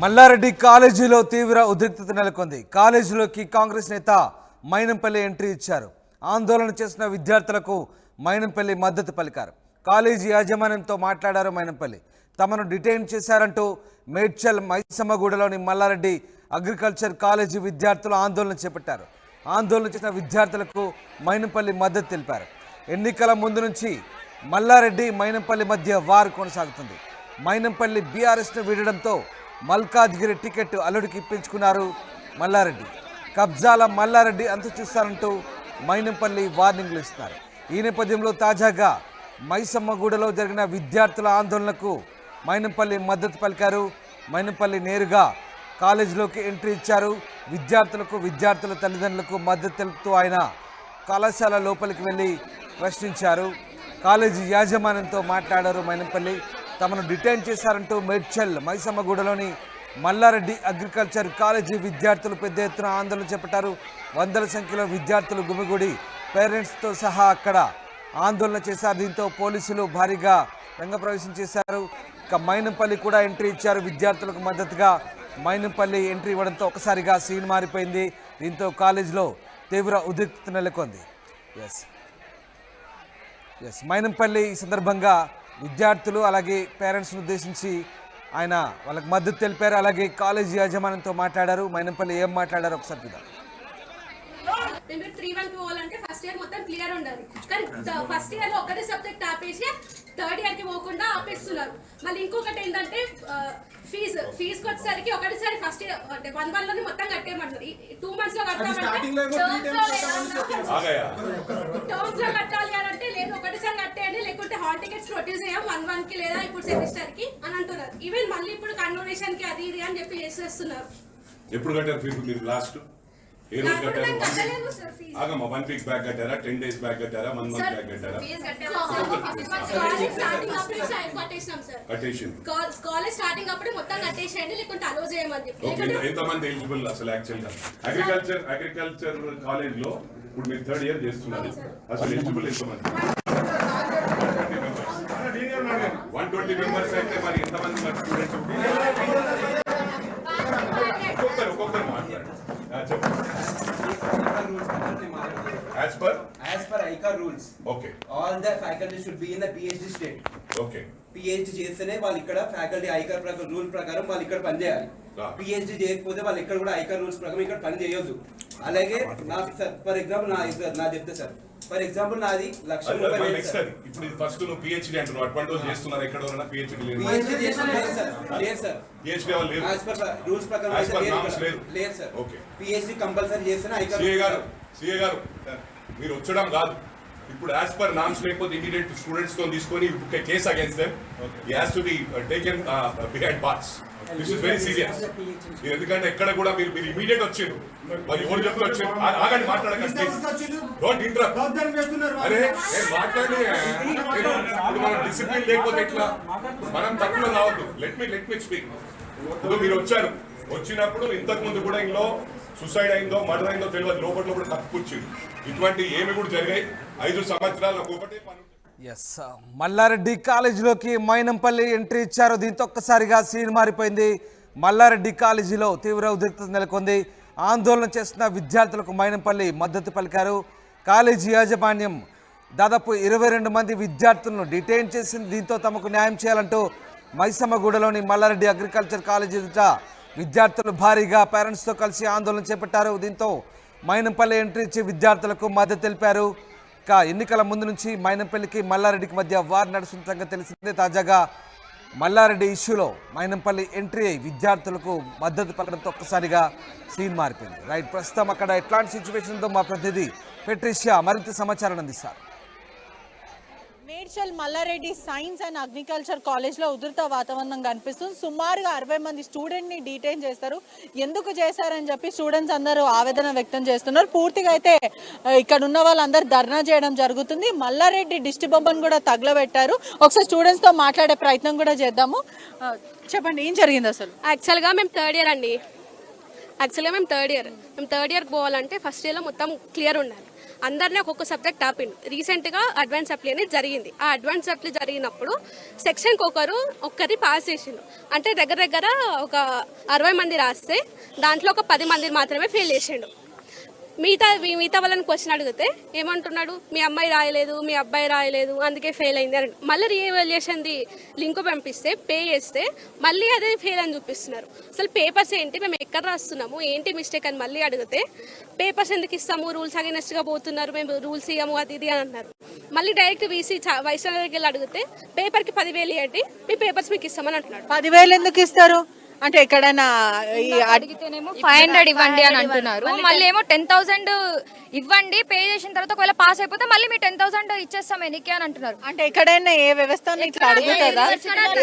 మల్లారెడ్డి కాలేజీలో తీవ్ర ఉద్రిక్తత నెలకొంది. కాలేజీలోకి కాంగ్రెస్ నేత మైనంపల్లి ఎంట్రీ ఇచ్చారు. ఆందోళన చేసిన విద్యార్థులకు మైనంపల్లి మద్దతు పలికారు. కాలేజీ యాజమాన్యంతో మాట్లాడారు మైనంపల్లి. తమను డిటైన్ చేశారంటూ మేడ్చల్ మైసమ్మగూడలోని మల్లారెడ్డి అగ్రికల్చర్ కాలేజీ విద్యార్థులు ఆందోళన చేపట్టారు. ఆందోళన చేసిన విద్యార్థులకు మైనంపల్లి మద్దతు తెలిపారు. ఎన్నికల ముందు నుంచి మల్లారెడ్డి మైనంపల్లి మధ్య వార్ కొనసాగుతుంది. మైనంపల్లి బీఆర్ఎస్ను వీడడంతో మల్కాజ్గిరి టికెట్ అల్లుడికి ఇప్పించుకున్నారు మల్లారెడ్డి. కబ్జాల మల్లారెడ్డి అంతు చూస్తారంటూ మైనంపల్లి వార్నింగ్లు ఇస్తున్నారు. ఈ నేపథ్యంలో తాజాగా మైసమ్మగూడలో జరిగిన విద్యార్థుల ఆందోళనకు మైనంపల్లి మద్దతు పలికారు. మైనంపల్లి నేరుగా కాలేజీలోకి ఎంట్రీ ఇచ్చారు. విద్యార్థుల తల్లిదండ్రులకు మద్దతు తెలుపుతూ ఆయన కళాశాల లోపలికి వెళ్ళి ప్రశ్నించారు. కాలేజీ యాజమాన్యంతో మాట్లాడారు మైనంపల్లి. తమను డిటైన్ చేశారంటూ మేడ్చల్ మైసమ్మగూడలోని మల్లారెడ్డి అగ్రికల్చర్ కాలేజీ విద్యార్థులు పెద్ద ఎత్తున ఆందోళన చేపట్టారు. వందల సంఖ్యలో విద్యార్థులు గుమిగూడి పేరెంట్స్తో సహా అక్కడ ఆందోళన చేశారు. దీంతో పోలీసులు భారీగా రంగప్రవేశం చేశారు. ఇక మైనంపల్లి కూడా ఎంట్రీ ఇచ్చారు. విద్యార్థులకు మద్దతుగా మైనంపల్లి ఎంట్రీ ఇవ్వడంతో ఒకసారిగా సీన్ మారిపోయింది. దీంతో కాలేజీలో తీవ్ర ఉద్రిక్తత నెలకొంది. మైనంపల్లి ఈ సందర్భంగా విద్యార్థులు అలాగే పేరెంట్స్ను ఉద్దేశించి ఆయన వాళ్ళకి మద్దతు తెలిపారు. అలాగే కాలేజీ యాజమాన్యంతో మాట్లాడారు. మైనంపల్లి ఏం మాట్లాడారు ఒకసారి చూద్దాం. 3-1 పోవాలంటే ఫస్ట్ ఇయర్ మొత్తం క్లియర్ ఉండాలి. కానీ ఫస్ట్ ఇయర్ లో ఒకటే సబ్జెక్ట్ ఆపేసి థర్డ్ ఇయర్ కి పోకుండా ఆపేస్తున్నారు. మళ్ళీ ఇంకొకటి ఏంటంటే ఫీజుకి వచ్చేసరికి ఒకటిసారి ఫస్ట్ ఇయర్ అంటే 1-1 లోనే మొత్తం కట్టేయమంటారు. 2 months లో కట్టామంటే టర్మ్స్ లో కట్టాలి అని అంటే లేదు ఒకటిసారి కట్టేయండి, లేకుంటే హాల్ టికెట్స్ ప్రొడ్యూస్ చేయం 1-1 కి లేదా ఇప్పుడు సెమిస్టర్ కి అని అంటున్నారు. ఈవెన్ మళ్ళీ ఇప్పుడు కన్వర్జేషన్ కి అది ఇది అని చెప్పి చేసేస్తున్నారు. ఎప్పుడు కట్టారు ఫీజు మీరు లాస్ట్? ఏ రోజు కట్టారు? ఆగమ్మా 1 week బ్యాక్ కట్టారా, 10 days బ్యాక్ కట్టారా, 1 month బ్యాక్ కట్టారా? కాలేజ్ స్టార్టింగ్ అప్పుడే మొత్తం కట్టేసేయండి, లేకుంటే అలో చేయమని చెప్పి. ఎంతమంది ఎలిజిబుల్ అసలు యాక్చువల్ గా అగ్రికల్చర్ కాలేజ్ లో ఇప్పుడు మీరు 3rd year చేస్తున్నారు, అసలు ఎలిజిబుల్ ఎంతమంది? 120 members అయితే మరి ఎంతమంది స్టూడెంట్స్? ఒక్కొక్కరు మాట్లాడు. As per ICAR rules, okay, all the faculty should be in the PhD state. Okay, PhD చేస్తేనే వాళ్ళు ఇక్కడ ఫ్యాకల్టీ ఐకార్ రూల్ ప్రకారం వాళ్ళు ఇక్కడ పని చేయాలి. PhD చేయకపోతే వాళ్ళు ఇక్కడ కూడా ఐకార్ రూల్స్ ప్రకారం ఇక్కడ పని చేయొద్దు. అలాగే నాకు సార్ ఫర్ ఎగ్జాంపుల్ నా చెప్తే సార్ ఫర్ ఎగ్జాంపుల్ నాది ₹1,00,000. ఇప్పుడు ఫస్ట్ నువ్వు PhD అంటున్నావు, అటువంటి వాళ్ళు చేస్తున్నారు ఎక్కడ ఎవరైనా PhD లేదు? PhD చేస్తున్నారు సార్, లేదు సార్, PhD వాళ్ళు లేదు. యాజ్ పర్ రూల్స్ ప్రకారం లేదు సార్. ఓకే, PhD కంపల్సరీ చేస్తేనే ఐకార్. సిఏ గారు మీరు వచ్చడం కాదు, ఇప్పుడు యాజ్ పర్ నామ్స్ లేకపోతే ఇమీడియట్ స్టూడెంట్స్ తో తీసుకొని case against them he has to be taken behind bars. This is very serious. ఎందుకంటే ఎక్కడ కూడా మీరు ఇమీడియట్ వచ్చారు, మరి ఎవరు చెప్తూ వచ్చారు? ఆగండి, మాట్లాడకండి, డోంట్ ఇంటరప్ట్. అరే నేను మాట్లాడి మనం డిసిప్లిన్ లేకపోతే ఎట్లా? మనం తప్పులో రావద్దు. Let me speak. ఇప్పుడు మీరు వచ్చారు, వచ్చినప్పుడు ఇంతకు ముందు కూడా ఇంట్లో సూసైడ్ అయిందో మర్డర్ అయిందో తెలియదు, లోపల కూడా తప్పుకొచ్చింది. ఇటువంటి ఏమి కూడా జరిగాయి. 5 సంవత్సరాలు ఒకటే పని. మల్లారెడ్డి కాలేజీలోకి మైనంపల్లి ఎంట్రీ ఇచ్చారు. దీంతో ఒక్కసారిగా సీన్ మారిపోయింది. మల్లారెడ్డి కాలేజీలో తీవ్ర ఉద్రిక్తత నెలకొంది. ఆందోళన చేస్తున్న విద్యార్థులకు మైనంపల్లి మద్దతు పలికారు. కాలేజీ యాజమాన్యం దాదాపు 22 మంది విద్యార్థులను డిటైన్ చేసింది. దీంతో తమకు న్యాయం చేయాలంటూ మైసమ్మగూడలోని మల్లారెడ్డి అగ్రికల్చర్ కాలేజీ ఎదుట విద్యార్థులు భారీగా పేరెంట్స్తో కలిసి ఆందోళన చేపట్టారు. దీంతో మైనంపల్లి ఎంట్రీ ఇచ్చి విద్యార్థులకు మద్దతు తెలిపారు. ఇక ఎన్నికల ముందు నుంచి మైనంపల్లికి మల్లారెడ్డికి మధ్య వార్ నడుస్తున్న సంగతి తెలిసిందే. తాజాగా మల్లారెడ్డి ఇష్యూలో మైనంపల్లి ఎంట్రీ అయి విద్యార్థులకు మద్దతు పలకడంతో ఒక్కసారిగా సీన్ మారిపోయింది. రైట్, ప్రస్తుతం అక్కడ ఎట్లాంటి సిచ్యువేషన్తో మా ప్రతినిధి పెట్రిషియా మరింత సమాచారం అందిస్తారు. Medchal Mallareddy science and agriculture కాలేజ్లో ఉధృత వాతావరణం కనిపిస్తుంది. సుమారుగా 60 మంది స్టూడెంట్ని డిటైన్ చేస్తారు. ఎందుకు చేశారని చెప్పి స్టూడెంట్స్ అందరూ ఆవేదన వ్యక్తం చేస్తున్నారు. పూర్తిగా అయితే ఇక్కడ ఉన్న వాళ్ళందరూ ధర్నా చేయడం జరుగుతుంది. మల్లారెడ్డి దిష్టి బొమ్మను కూడా తగలబెట్టారు. ఒకసారి స్టూడెంట్స్తో మాట్లాడే ప్రయత్నం కూడా చేద్దాము. చెప్పండి, ఏం జరిగింది అసలు? యాక్చువల్గా మేము థర్డ్ ఇయర్ అండి. మేము థర్డ్ ఇయర్కి పోవాలంటే ఫస్ట్ ఇయర్లో మొత్తం క్లియర్ ఉండాలి. అందరినీ ఒక్కొక్క సబ్జెక్ట్ ఆపిండు. రీసెంట్గా అడ్వాన్స్ అప్లై అనేది జరిగింది. ఆ అడ్వాన్స్ అప్లై జరిగినప్పుడు సెక్షన్కి ఒక్కరి పాస్ చేసిండు. అంటే దగ్గర ఒక 60 మంది రాస్తే దాంట్లో ఒక 10 మంది మాత్రమే ఫెయిల్ చేసిండు. మిగతా వాళ్ళని క్వశ్చన్ అడిగితే ఏమంటున్నాడు, మీ అమ్మాయి రాయలేదు, మీ అబ్బాయి రాయలేదు, అందుకే ఫెయిల్ అయింది అని. మళ్ళీ రీఎవాల్యుయేషన్ది లింక్ పంపిస్తే పే చేస్తే మళ్ళీ అదే ఫెయిల్ అని చూపిస్తున్నారు. అసలు పేపర్స్ ఏంటి, మేము ఎక్కడ రాస్తున్నాము, ఏంటి మిస్టేక్ అని మళ్ళీ అడిగితే పేపర్స్ ఎందుకు ఇస్తాము, రూల్స్ అగైనెస్ట్గా పోతున్నారు, మేము రూల్స్ ఇవ్వము అది ఇది అని అన్నారు. మళ్ళీ డైరెక్ట్ వీసీ వైస్ దగ్గరికి వెళ్ళి అడిగితే పేపర్కి 10,000 ఇవ్వండి, మీ పేపర్స్ మీకు ఇస్తామని అంటున్నాడు. 10,000 ఎందుకు ఇస్తారు అంటే ఎక్కడైనా అడిగితేనేమో 500 ఇవ్వండి అని అంటున్నారు. మళ్ళీ ఏమో 10,000 ఇవ్వండి, పే చేసిన తర్వాత ఒకవేళ పాస్ అయిపోతే మళ్ళీ మీ 10,000 ఇచ్చేస్తాం ఎనికి అని అంటున్నారు. అంటే ఎక్కడైనా ఏ వ్యవస్థ ఇట్లా అడుగుతుందా?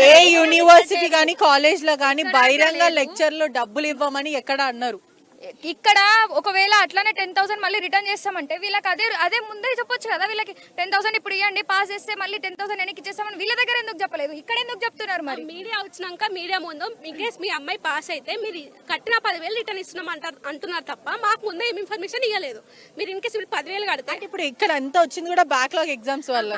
ఏ యూనివర్సిటీ కానీ కాలేజ్ లో కానీ బహిరంగ లెక్చర్లో డబ్బులు ఇవ్వమని ఎక్కడ అన్నారు? ఇక్కడ ఒకవేళ అట్లానే 10,000 మళ్ళీ రిటర్న్ చేస్తామంటే వీళ్ళకి అదే ముందే చెప్పొచ్చు కదా, వీళ్ళకి 10,000 ఇప్పుడు ఇవ్వండి, పాస్ చేస్తే మళ్ళీ 10,000 వెనక్కి ఇచ్చేస్తామని వీళ్ళ దగ్గర ఎందుకు చెప్పలేదు, ఇక్కడ ఎందుకు చెప్తున్నారు? మరి మీడియా వచ్చినాక మీడియా ముందు ఇన్కేస్ మీ అమ్మాయి పాస్ అయితే మీరు కట్టిన 10,000 రిటర్న్ ఇస్తున్నాం అంటున్నారు తప్ప మాకు ముందే ఏం ఇన్ఫర్మేషన్ ఇవ్వలేదు. మీరు ఇన్కేస్ మీరు 10,000 కడితే ఇప్పుడు ఇక్కడ ఎంత వచ్చింది కూడా బ్యాక్లాగ్ ఎగ్జామ్స్ వల్ల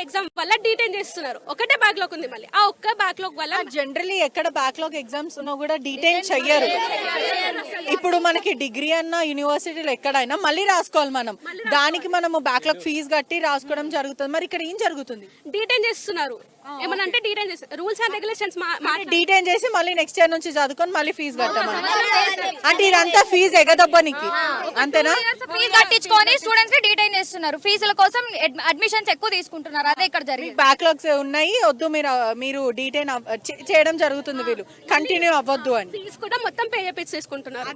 ఎగ్జామ్ వల్ల డీటెయిన్ చేస్తున్నారు. ఒకటే బ్యాక్లాగ్ ఉంది, మళ్ళీ ఆ ఒక్క బ్యాక్లాగ్ వల్ల జనరల్లీ ఎక్కడ బ్యాక్లాగ్ ఎగ్జామ్స్ ఉన్నా కూడా డీటెయిల్ చెయ్యరు. ఇప్పుడు మనకి డిగ్రీ అన్న యూనివర్సిటీలో ఎక్కడైనా మళ్ళీ రాసుకోవాలి మనం, దానికి మనము బ్యాక్లాగ్ ఫీజు కట్టి రాసుకోవడం జరుగుతుంది. మరి ఇక్కడ ఏం జరుగుతుంది? డీటెయిన్ చేస్తున్నారు. ఏమన్నా అంటే డీటెయిన్ చేస్తారు, రూల్స్ అండ్ రెగ్యులేషన్స్ డీటెయిన్ చేసి మళ్ళీ నెక్స్ట్ ఇయర్ నుంచి చదువుకొని మళ్ళీ ఫీజు కట్టమని. అంటే ఇదంతా ఫీజు ఎగదబ్బనికి అంతేనా? ఫీజు కట్టించుకొని స్టూడెంట్స్ ని డీటైన్ చేస్తున్నారు, ఫీజుల కోసం అడ్మిషన్స్ ఎక్కువ తీసుకుంటున్నారు. అదే ఇక్కడ జరిగింది. బ్యాక్లాగ్స్ ఉన్నాయి, వద్దు మీరు డీటెయిన్ చేయడం జరుగుతుంది, వీళ్ళు కంటిన్యూ అవ్వద్దు అని ఫీజు కూడా మొత్తం పే చేపించేసుకుంటున్నారు.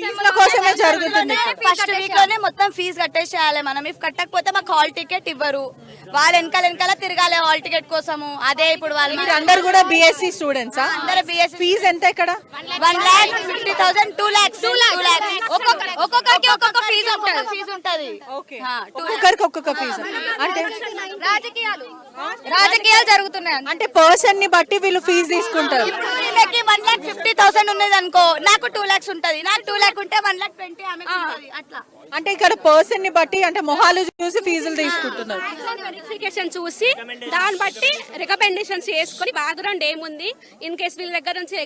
ఫీజుల కోసమే జరుగుతుంది. ఫస్ట్ వీక్ లోనే మొత్తం ఫీజు కట్టేసేయాలి మనం. ఇఫ్ కట్టకపోతే మాకు హాల్ టికెట్ ఇవ్వరు, వాళ్ళు వెనకాల తిరగాలి హాల్ టికెట్ కోసము. అదే ఇప్పుడు వాళ్ళు అందరు కూడా బిఎస్సి స్టూడెంట్స్. అందరూ BSc. ఫీజు ఎంత ఇక్కడ? 1,50,000 2 lakhs. ఒక్కొక్కరికి ఒక్కొక్క ఫీజు ఉంటుంది. ఫీజు ఉంటది. ఒక్కొక్కరికి ఒక్కొక్క ఫీజు. అంటే రాజకీయాలు జరుగుతున్నాయి. అంటే పర్సన్ ని బట్టి వీళ్ళు ఫీజు తీసుకుంటారు. 1,50,000 ఉన్నది అనుకో, నాకు 2 lakhs ఉంటది. నాకు 2 lakh ఉంటే 1,20,000 ఆమెకు ఉంటది. అట్లా అంటే ఇక్కడ పర్సన్ ని బట్టి అంటే మొహాలు చూసి ఫీజులు తీసుకుంటున్నారు. వెరిఫికేషన్ చూసి దాన్ని బట్టి రికమెండేషన్స్ చేసుకొని బ్యాక్గ్రౌండ్ ఏముంది, ఇన్ కేస్ వీళ్ళ దగ్గర నుంచి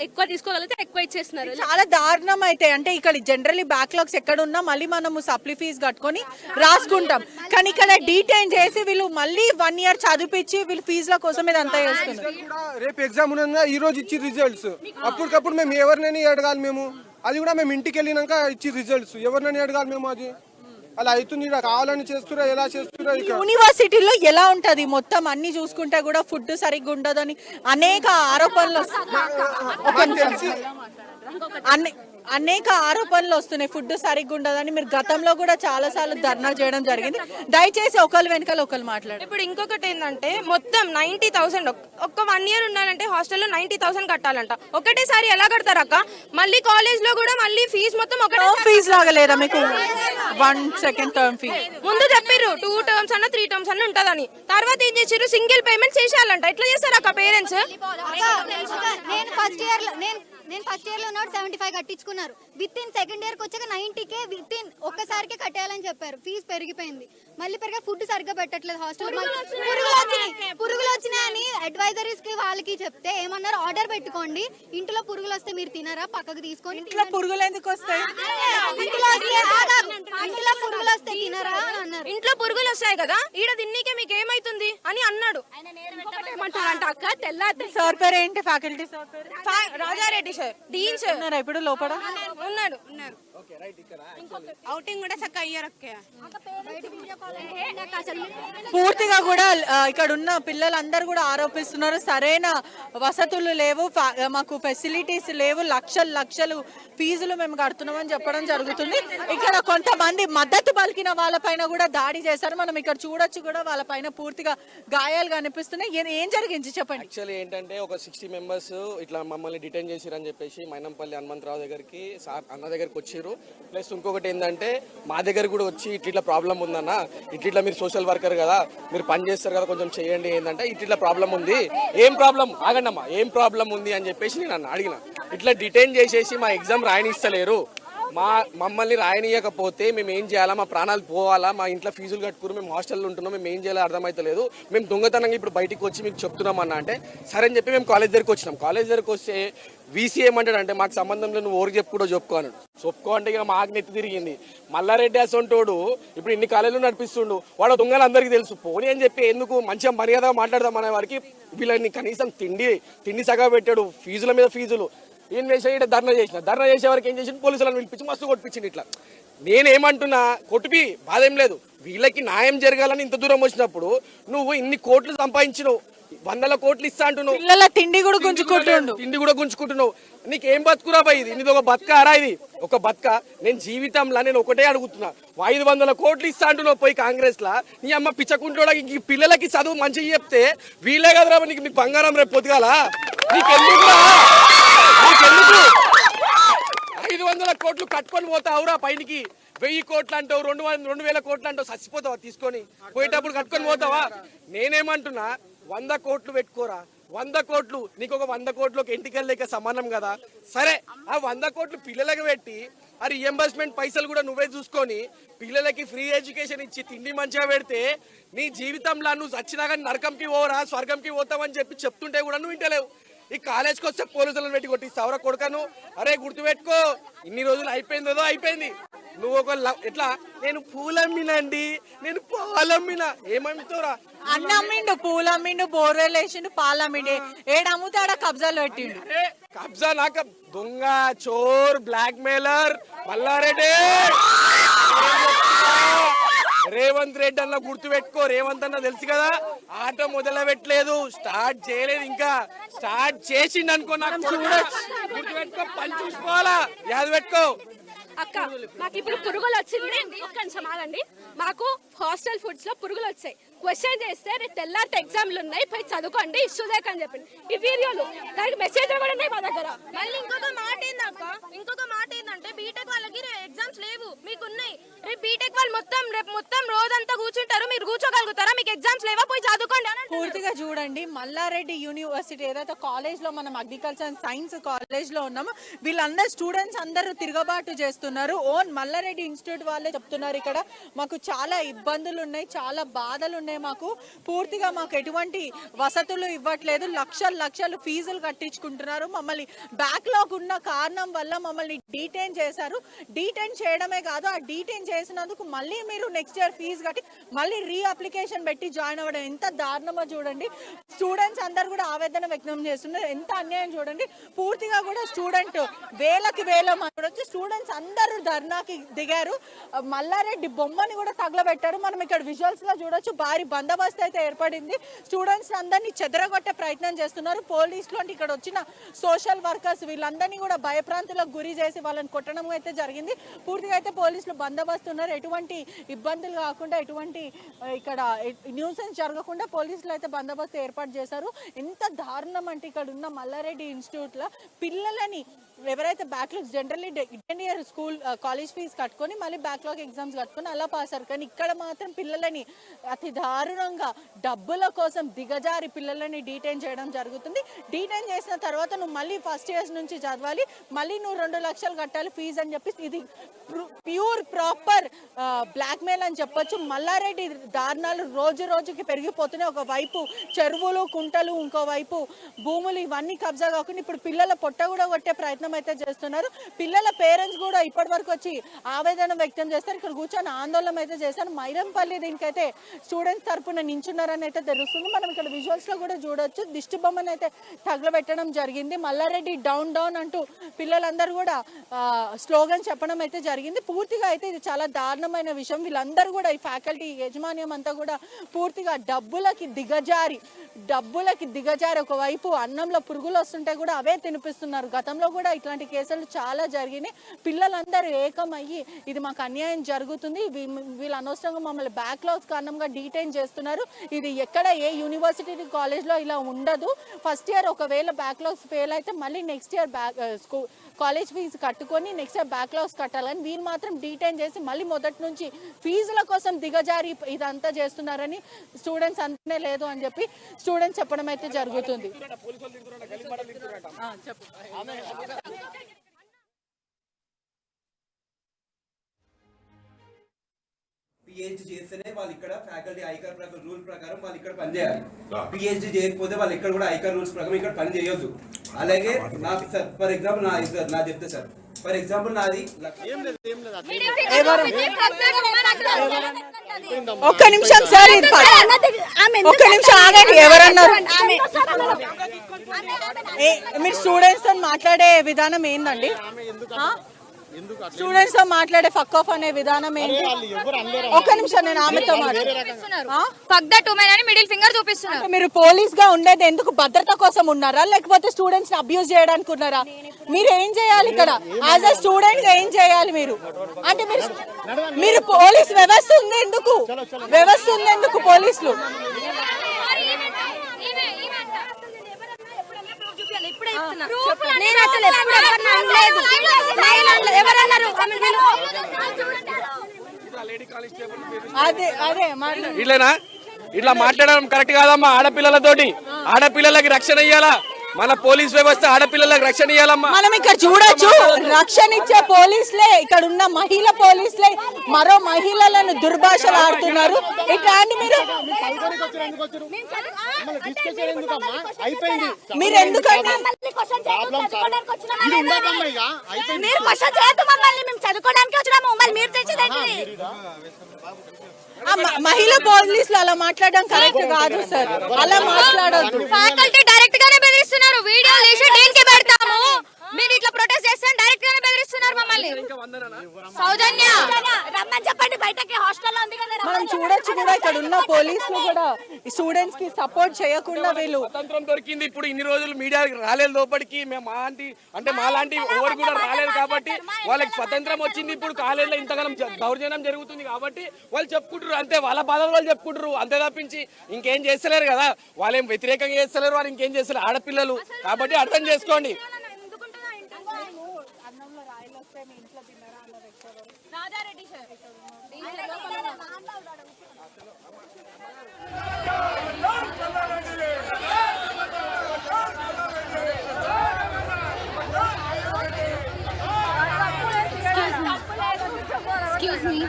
ఎక్కువ తీసుకోగలిగితే ఎక్కువ ఇచ్చేస్తున్నారు. చాలా దారుణం అయితే. అంటే ఇక్కడ జనరల్లీ బ్యాక్లాగ్స్ ఎక్కడ ఉన్నా మళ్ళీ మనము సప్లీ ఫీజు కట్టుకొని రాసుకుంటాం, కానీ ఇక్కడ డీటైన్ చేసి వీళ్ళు మళ్ళీ 1 year చదివించి వీళ్ళు ఫీజుల కోసం ఇదంతా చేస్తున్నారు. రేపు ఎగ్జామ్ ఉన్నదా ఈ రోజు ఇచ్చి రిజల్ట్స్ అప్పటికప్పుడు మేము ఎవరినైనా అడగాలి. మేము అది కూడా మేము ఇంటికి వెళ్ళినాక ఇచ్చి రిజల్ట్స్ ఎవరినైనా అడగాలి. మేము అది అలా అవుతుంది, కావాలని చేస్తురా, ఎలా చేస్తురా. యూనివర్సిటీలో ఎలా ఉంటది మొత్తం అన్ని చూసుకుంటే కూడా ఫుడ్ సరిగ్గా ఉండదని అనేక ఆరోపణలు అనేక ఆరోపణలు వస్తున్నాయి. ఫుడ్ సరిగ్గా ఉండదని మీరు గతంలో కూడా చాలా సార్లు ధర్నా చేయడం జరిగింది. దయచేసి ఒకళ్ళు వెనకాల ఒకళ్ళు మాట్లాడు. ఇప్పుడు ఇంకొకటి ఏంటంటే మొత్తం 90,000 ఒక్క 1 year ఉన్నారంటే హాస్టల్లో 90,000 కట్టాలంట. ఒకటేసారి ఎలా కడతారు అక్క? మళ్ళీ కాలేజ్ లో కూడా మళ్ళీ ఫీజు మొత్తం ఒకటే ఫీజు లాగా లేదా మీకు? 1 second టర్మ్ ఫీ ముందు చెప్పారు 2 terms అన్న 3 terms అన్న ఉంటదని. తర్వాత ఏం చేసారు, సింగిల్ పేమెంట్ చేసేయాలంట. ఎట్లా చేస్తారు అక్క పేరెంట్స్? నేను ఫస్ట్ ఇయర్ లో ఉన్నప్పుడు 75 కట్టించుకున్నారు. విత్ ఇన్ సెకండ్ ఇయర్ కి వచ్చాక 90K విత్ ఇన్ ఒక్కసారికి కట్టేయాలని చెప్పారు. ఫీజు పెరిగిపోయింది, మళ్ళీ పెరిగా ఫుడ్ సరిగ్గా పెట్టట్లేదు హాస్టల్. పురుగులు వచ్చినాయని అడ్వైజరీస్ కి వాళ్ళకి చెప్తే ఏమన్నారు, ఆర్డర్ పెట్టుకోండి, ఇంట్లో పురుగులు వస్తే మీరు తినరా, పక్కకు తీసుకొని. ఇంట్లో పురుగులు ఎందుకు వస్తాయి? ఇంట్లో పురుగులు వస్తే తినరా అని అన్నారు. ఇంట్లో పురుగులు వస్తాయి కదా, ఈడ తిన్నీకే మీకు ఏమైతుంది అని అన్నాడు. అక్క తెల్లారి సార్ పేరు ఏంటి? ఫ్యాకల్టీ సార్ పేరు రాజారెడ్డి సార్, డీన్ సార్ ఉన్నారా ఇప్పుడు లోపల? ఉన్నారు. అవుటింగ్ కూడా చక్కగా అయ్యారు అక్క. పూర్తిగా కూడా ఇక్కడ ఉన్న పిల్లలందరూ కూడా ఆరోపిస్తున్నారు, సరైన వసతులు లేవు, మాకు ఫెసిలిటీస్ లేవు, లక్షలు ఫీజులు మేము కడుతున్నామని చెప్పడం జరుగుతుంది. ఇక్కడ కొంతమంది మద్దతు పలికిన వాళ్ళపైన కూడా దాడి చేశారు. మనం ఇక్కడ చూడొచ్చు కూడా వాళ్ళపైన పూర్తిగా గాయాలు కనిపిస్తున్నాయి. ఏం జరిగింది చెప్పండి. యాక్చువల్లీ ఏంటంటే ఒక 60 members ఇట్లా మమ్మల్ని డిటైన్ చేసిరని చెప్పేసి మైనంపల్లి హనుమంతరావు దగ్గరికి అన్న దగ్గరికి వచ్చారు. ప్లస్ ఇంకొకటి ఏంటంటే మా దగ్గర కూడా వచ్చి ఇట్లా ప్రాబ్లం ఉందన్న, ఇట్లా మీరు సోషల్ వర్కర్ కదా, మీరు పని చేస్తారు కదా, కొంచెం చేయండి. ఏంటంటే ఇట్లా ప్రాబ్లం ఉంది. ఏం ప్రాబ్లం ఆగండమ్మా, ఏం ప్రాబ్లం ఉంది అని చెప్పేసి నేను అడిగిన. ఇట్లా డిటైన్ చేసేసి మా ఎగ్జామ్ రాయనిస్తలేరు, మమ్మల్ని రాయనీయకపోతే మేము ఏం చేయాలా, మా ప్రాణాలు పోవాలా, మా ఇంట్లో ఫీజులు కట్టుకుని మేము హాస్టల్లో ఉంటున్నాం, మేము ఏం చేయాలో అర్థమవుతలేదు, మేము దొంగతనంగా ఇప్పుడు బయటికి వచ్చి మీకు చెప్తున్నాం అన్న అంటే సరే అని చెప్పి మేము కాలేజ్ దగ్గరికి వచ్చినాం. కాలేజ్ దగ్గరికి వస్తే వీసీ ఏమంటాడంటే మాకు సంబంధంలో నువ్వు ఓరికి చెప్పుకో అన్నాడు. చెప్పుకో అంటే ఇక మాకు నెత్తి తిరిగింది. మల్లారెడ్డి అసొంటోడు ఇప్పుడు ఇన్ని కాలేజీలు నడిపిస్తుండు, వాడు దొంగలు అందరికీ తెలుసు. పోనీ అని చెప్పి ఎందుకు మంచిగా మర్యాదగా మాట్లాడదాం అనే వారికి వీళ్ళని కనీసం తిండి సగా పెట్టాడు, ఫీజుల మీద ఫీజులు. ఏం చేసా ఇక్కడ ధర్నా చేసే వరకు ఏం చేసి పోలీసులను పిలిపించి మస్తు కొట్టించింది. ఇట్లా నేనేమంటున్నా, కొట్టిపి బాధ ఏం లేదు, వీళ్ళకి న్యాయం జరగాలని ఇంత దూరం వచ్చినప్పుడు నువ్వు ఇన్ని కోట్లు సంపాదించినావు, 100 కోట్లు ఇస్తా అంటున్నావు, పిల్లల తిండి కూడా గుంజుకుంటున్నావు. నీకేం బతుకురా బాయ్, ఇది ఒక బతుకారా? ఇది ఒక బతుక? నేను జీవితంలో నేను ఒకటే అడుగుతున్నా, 500 కోట్లు ఇస్తా అంటున్నావు పోయి కాంగ్రెస్ లా, నీ అమ్మ పిచ్చకుంటోడా? ఈ పిల్లలకి చదువు మంచిగా చెప్తే వీళ్ళే కదరా నీకు బంగారం రేపు పొద్దుగాల. నీకెందుకు 500 కోట్లు కట్టుకొని పోతావురా పైనకి? 1000 కోట్లు అంటావు, 2,000 కోట్లు అంటావు, చచ్చిపోతావా తీసుకొని? పోయేటప్పుడు కట్టుకొని పోతావా? నేనేమంటున్నా, 100 కోట్లు పెట్టుకోరా, 100 కోట్లు నీకు ఒక 100 కోట్లకి ఎంటికల్ లేక సమానం కదా. సరే ఆ 100 కోట్లు పిల్లలకి పెట్టి ఆ రియంబర్స్మెంట్ పైసలు కూడా నువ్వే చూసుకొని పిల్లలకి ఫ్రీ ఎడ్యుకేషన్ ఇచ్చి తిండి మంచిగా పెడితే నీ జీవితంలో నువ్వు చచ్చినా కానీ నరకంకి పోరా స్వర్గంకి పోతావని చెప్పి చెప్తుంటే కూడా నువ్వు వింటలేవు. ఈ కాలేజ్కి వస్తే పోలీసులను పెట్టి కొట్టిస్తావురా కొడుకను? అరే గుర్తుపెట్టుకో, ఇన్ని రోజులు అయిపోయిందో అయిపోయింది. నువ్వు ఒక ఎట్లా, నేను పూలమ్మినండి, నేను పాలమ్మినా, ఏమమ్మితోరా? అన్నమ్మిండు, పూలమ్మిండు, బోర్వెల్ వేసిండు, పాలమ్మిండు, ఏడమ్ముతాడ కబ్జాలు పెట్టిండు. కబ్జా నాక దొంగ, చోర్, బ్లాక్ మెయిలర్ మల్లారెడ్డి. రేవంత్ రెడ్డి అన్న గుర్తు పెట్టుకో, రేవంత్ అన్న తెలుసు కదా, ఆట మొదలు పెట్టలేదు, స్టార్ట్ చేయలేదు, ఇంకా స్టార్ట్ చేసిండు అనుకో. నాకు చూడొచ్చు, గుర్తు పెట్టుకో, పని చూసుకోవాలా, యాద పెట్టుకో. అక్క మాకు ఇప్పుడు పురుగులు వచ్చింది, ఒక్క నిమిషం ఆగండి. మాకు హాస్టల్ ఫుడ్స్ లో పురుగులు వచ్చాయి. క్వశ్చన్ చేస్తే రేపు తెల్లారితే ఎగ్జామ్లు ఉన్నాయి, పోయి చదువుకోండి, ఇష్యూ చేయకని చెప్పింది. ఈ వీడియోలు దానికి మెసేజ్ కూడా ఉన్నాయి మా దగ్గర. మళ్ళీ ఇంకొక మాట ఏంటంటే బీటెక్ వాళ్ళకి ఎగ్జామ్స్ లేవు, మీకు ఉన్నాయి. రేపు బీటెక్ వాళ్ళు రేపు మొత్తం రోజంతా కూర్చుంటారు, మీరు కూర్చోగలుగుతారా? మీకు ఎగ్జామ్స్ లేవా, పోయి చదువుకోండి. పూర్తిగా చూడండి, మల్లారెడ్డి యూనివర్సిటీ ఏదైతే కాలేజ్ లో మనం అగ్రికల్చర్ అండ్ సైన్స్ కాలేజ్ లో ఉన్నామో వీళ్ళందరూ స్టూడెంట్స్ అందరూ తిరగబాటు చేస్తున్నారు. ఓన్ మల్లారెడ్డి ఇన్స్టిట్యూట్ వాళ్ళే చెప్తున్నారు, ఇక్కడ మాకు చాలా ఇబ్బందులు ఉన్నాయి, చాలా బాధలు ఉన్నాయి, మాకు పూర్తిగా మాకు ఎటువంటి వసతులు ఇవ్వట్లేదు, లక్షలు ఫీజులు కట్టించుకుంటున్నారు. మమ్మల్ని బ్యాక్లాగ్ ఉన్న కారణం వల్ల మమ్మల్ని డీటైన్ చేశారు. డీటైన్ చేయడమే కాదు, ఆ డీటైన్ చేసినందుకు మళ్ళీ మీరు నెక్స్ట్ ఇయర్ ఫీజు కట్టి మళ్ళీ రీ అప్లికేషన్ పెట్టి జాయిన్ అవ్వడం ఎంత దారుణమో చూడండి. స్టూడెంట్స్ అందరు కూడా ఆవేదన వ్యక్తం చేస్తున్నారు, ఎంత అన్యాయం చూడండి. పూర్తిగా కూడా స్టూడెంట్ వేల మంది స్టూడెంట్స్ అందరూ ధర్నాకి దిగారు. మల్లారెడ్డి బొమ్మని కూడా తగలబెట్టారు. మనం ఇక్కడ విజువల్స్ లో చూడొచ్చు, భారీ బందోబస్తు అయితే ఏర్పడింది. స్టూడెంట్స్ అందరినీ చెదరగొట్టే ప్రయత్నం చేస్తున్నారు పోలీసులు. అంటే ఇక్కడ వచ్చిన సోషల్ వర్కర్స్ వీళ్ళందరినీ కూడా భయప్రాంతులకు గురి చేసి వాళ్ళని కొట్టడం అయితే జరిగింది. పూర్తిగా అయితే పోలీసులు బందోబస్తు ఉన్నారు, ఎటువంటి ఇబ్బందులు కాకుండా, ఎటువంటి ఇక్కడ న్యూసెన్స్ జరగకుండా పోలీసులు అయితే బందోబస్తు ఏర్పాటు చేశారు. ఎంత దారుణం అంటే ఇక్కడ ఉన్న మల్లారెడ్డి ఇన్స్టిట్యూట్ లో పిల్లలని ఎవరైతే backlog generally year school college fees కట్టుకొని మళ్ళీ బ్యాక్లాగ్ ఎగ్జామ్స్ కట్టుకొని అలా పాస్ అయ్యారు, కానీ ఇక్కడ మాత్రం పిల్లలని అతి దారుణంగా డబ్బుల కోసం దిగజారి పిల్లలని డీటైన్ చేయడం జరుగుతుంది. డీటైన్ చేసిన తర్వాత నువ్వు మళ్ళీ ఫస్ట్ ఇయర్స్ నుంచి చదవాలి, మళ్ళీ నువ్వు 2 లక్షలు కట్టాలి ఫీజు అని చెప్పి ఇది ప్యూర్ ప్రాపర్ బ్లాక్మెయిల్ అని చెప్పొచ్చు. మల్లారెడ్డి దారుణాలు రోజుకి పెరిగిపోతున్నాయి. ఒకవైపు చెరువులు, కుంటలు, ఇంకోవైపు భూములు, ఇవన్నీ కబ్జా కాకుండా ఇప్పుడు పిల్లల పొట్ట కూడా కొట్టే ప్రయత్నం అయితే చేస్తున్నారు. పిల్లల పేరెంట్స్ కూడా ఇప్పటి వరకు వచ్చి ఆవేదన వ్యక్తం చేస్తారు. ఇక్కడ కూర్చొని ఆందోళన అయితే చేశారు. మైరంపల్లి దీనికైతే స్టూడెంట్స్ తరఫున నించున్నారని అయితే తెలుస్తుంది. మనం ఇక్కడ విజువల్స్ లో కూడా చూడొచ్చు, దిష్టి బొమ్మను అయితే తగలబెట్టడం జరిగింది. మల్లారెడ్డి డౌన్ డౌన్ అంటూ పిల్లలందరూ కూడా స్లోగన్ చెప్పడం అయితే జరిగింది. పూర్తిగా అయితే ఇది చాలా దారుణమైన విషయం. వీళ్ళందరూ కూడా ఈ ఫ్యాకల్టీ యాజమాన్యం అంతా కూడా పూర్తిగా డబ్బులకి దిగజారి ఒకవైపు అన్నంలో పురుగులు వస్తుంటే కూడా అవే తినిపిస్తున్నారు. గతంలో కూడా ఇట్లాంటి కేసులు చాలా జరిగినాయి. పిల్లలందరూ ఏకమయ్యి ఇది మాకు అన్యాయం జరుగుతుంది, వీళ్ళు అనవసరంగా మమ్మల్ని బ్యాక్లాగ్స్ కారణంగా డీటైన్ చేస్తున్నారు, ఇది ఎక్కడ ఏ యూనివర్సిటీ కాలేజ్లో ఇలా ఉండదు. ఫస్ట్ ఇయర్ ఒకవేళ బ్యాక్లాగ్స్ ఫెయిల్ అయితే మళ్ళీ నెక్స్ట్ ఇయర్ కాలేజ్ ఫీజు కట్టుకొని నెక్స్ట్ ఇయర్ బ్యాక్లాగ్స్ కట్టాలని వీళ్ళు మాత్రం డీటైన్ చేసి మళ్ళీ మొదటి నుంచి ఫీజుల కోసం దిగజారి ఇదంతా చేస్తున్నారని స్టూడెంట్స్ అంతనే లేదు అని చెప్పి స్టూడెంట్స్ చెప్పడం అయితే జరుగుతుంది. చెప్పు. పిహెచ్డి చేస్తేనే వాళ్ళు ఇక్కడ ఫ్యాకల్టీ ఐకార్ ప్రకారం రూల్ ప్రకారం వాళ్ళు ఇక్కడ పనిచేయాలి. పిహెచ్డి చేయకపోతే వాళ్ళు ఇక్కడ కూడా ఐకార్ రూల్స్ ప్రకారం ఇక్కడ పని చేయొద్దు. అలాగే నాకు సార్ ఫర్ ఎగ్జాంపుల్ నా చెప్తే సార్ ఫర్ ఎగ్జాంపుల్ నాది ఒక్క నిమిషం సార్, ఒక్క నిమిషం ఆగండి. ఎవరన్నారు? మీరు స్టూడెంట్స్ తో మాట్లాడే విధానం ఏందండి? స్టూడెంట్స్ తో మాట్లాడే ఫక్ ఆఫ్ అనే విధానం ఏంటి? ఒక్క నిమిషం, నేను ఆమెతో మిడిల్ ఫింగర్ చూపిస్తున్నారు. మీరు పోలీస్ గా ఉండేది ఎందుకు? భద్రత కోసం ఉన్నారా లేకపోతే స్టూడెంట్స్ ని అబ్యూజ్ చేయడానికి ఉన్నారా? మీరు ఏం చేయాలి ఇక్కడ? యాజ్ అ స్టూడెంట్ ఏం చేయాలి మీరు? అంటే మీరు పోలీస్ వ్యవస్థ ఉంది ఎందుకు? వ్యవస్థ ఉంది ఎందుకు పోలీసులు? ఇట్లా ఇట్లా మాట్లాడడం కరెక్ట్ కాదమ్మా. ఆడపిల్లలతోటి ఆడపిల్లలకి రక్షణ ఇయ్యాలా? మన పోలీస్ వ్యవస్థ ఆడపిల్లలకు రక్షణ ఇయ్యాలమ్మా. మనం ఇక్కడ చూడొచ్చు, రక్షణ ఇచ్చే పోలీసులే, ఇక్కడ ఉన్న మహిళ పోలీసులే మరో మహిళలను దుర్భాషలు ఆడుతున్నారు. ఇట్లాంటి మీరు ఎందుకండి మహిళ పోలీసులు అలా మాట్లాడడం కరెక్ట్ కాదు సార్. అలా మాట్లాడొద్దు. ఫ్యాకల్టీ డైరెక్ట్ గానే బెదిరిస్తున్నారు. వీడియో చేసి డీన్ కి పెడతాము, మీరు ఇట్లా ప్రొటెస్ట్ చేస్తాను డైరెక్ట్ గానే బెదిరిస్తున్నారు మమ్మల్ని. సౌజన్య రమ్మని చెప్పండి బయటకి, హాస్టల్లో ఉంది కదా. మనం చూడొచ్చు కూడా ఇక్కడ ఉన్న పోలీసులు కూడా స్టూడెంట్స్ కి సపోర్ట్ చేయకుండా వీళ్ళు స్వతంత్రం దొరికింది. ఇప్పుడు ఇన్ని రోజులు మీడియా రాలేదు లోపలికి. మేము మాలాంటి ఎవరు కూడా రాలేదు కాబట్టి వాళ్ళకి స్వతంత్రం వచ్చింది. ఇప్పుడు కాలేజీలో ఇంతగానం దౌర్జన్యం జరుగుతుంది కాబట్టి వాళ్ళు చెప్పుకుంటారు అంతే, వాళ్ళ బాధలు వాళ్ళు చెప్పుకుంటారు అంతే తప్పించి ఇంకేం చేస్తలేరు కదా. వాళ్ళు ఏం వ్యతిరేకంగా చేస్తలేరు, వాళ్ళు ఇంకేం చేస్తలేరు, ఆడపిల్లలు కాబట్టి అర్థం చేసుకోండి. Excuse me.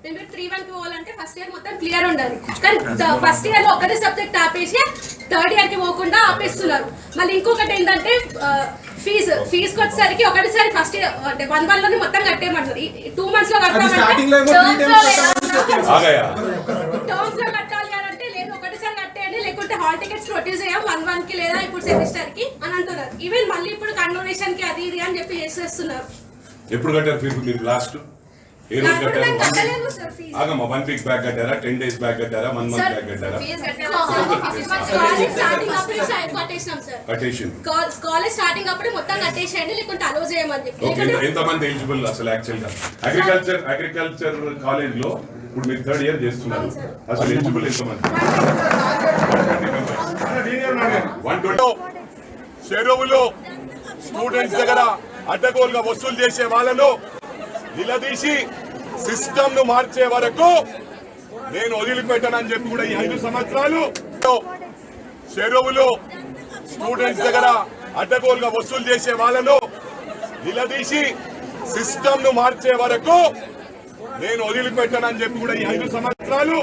నేను 3-1 పోవాలంటే ఫస్ట్ ఇయర్ మొత్తం క్లియర్ ఉండాలి. కానీ ఫస్ట్ ఇయర్ లో ఒకటే సబ్జెక్ట్ ఆపేసి థర్డ్ ఇయర్ కి పోకుండా ఆపేస్తున్నారు. మళ్ళీ ఇంకొకటి ఏంటంటే ఫీజుకి వచ్చేసరికి ఒకటిసారి ఫస్ట్ ఇయర్ అంటే 1 లోనే మొత్తం కట్టేయమంటారు. 2 months లో కట్టామంటే టర్మ్స్ లో కట్టాలి అని అంటే లేదు ఒకటిసారి కట్టేయండి, లేకుంటే హాల్ టికెట్స్ ప్రొడ్యూస్ చేయం 1 కి లేదా ఇప్పుడు సెమిస్టర్ కి అని అంటున్నారు. ఈవెన్ మళ్ళీ ఇప్పుడు కన్వోనేషన్ కి అది ఇది అని చెప్పి చేసేస్తున్నారు. ఎప్పుడు కట్టారు ఫీజు మీరు? లాస్ట్ ఏ రోజు కట్టారు? ఆగమ్మా, 1 week బ్యాక్ కట్టారా, 10 days బ్యాక్ కట్టారా, 1 month బ్యాక్ కట్టారా? కాలేజ్ స్టార్టింగ్ అప్పుడే మొత్తం కట్టేసేయండి, లేకుంటే అలో చేయమని చెప్పి. ఎంతమంది ఎలిజిబుల్ అసలు యాక్చువల్ గా అగ్రికల్చర్ కాలేజ్ లో ఇప్పుడు మీరు 3rd year చేస్తున్నారు, అసలు ఎలిజిబుల్ ఎంతమంది? చెరువులో స్టూడెంట్స్ దగ్గర అడ్డగోలుగా వసూలు చేసే వాళ్ళను నిలదీసి సిస్టమ్ ను మార్చే వరకు నేను వదిలిపెట్టానని చెప్పి కూడా ఈ 5 సంవత్సరాలు చెరువులో స్టూడెంట్స్ దగ్గర అడ్డగోలుగా వసూలు చేసే వాళ్ళను నిలదీసి సిస్టమ్ ను మార్చే వరకు నేను వదిలిపెట్టానని చెప్పి కూడా ఈ 5 సంవత్సరాలు